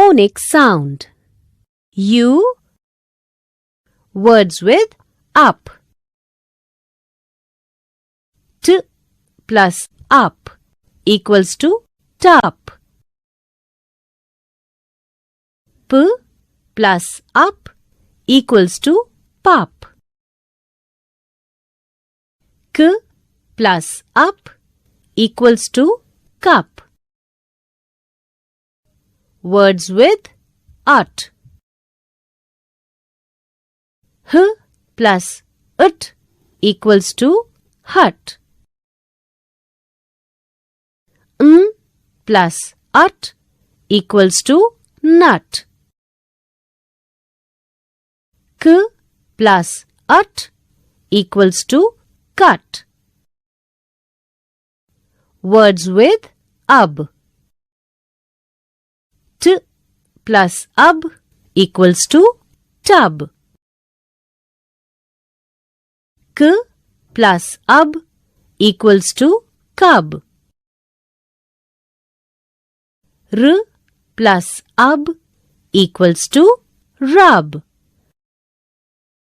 phonic sound. U. Words with up. T plus up equals to top. P plus up equals to pop. K plus up equals to cup. Words with ut. H plus ut equals to hut. N plus ut equals to nut. K plus ut equals to cut. Words with ub. T plus ub equals to tub. K plus ub equals to cub. R plus ub equals to rub.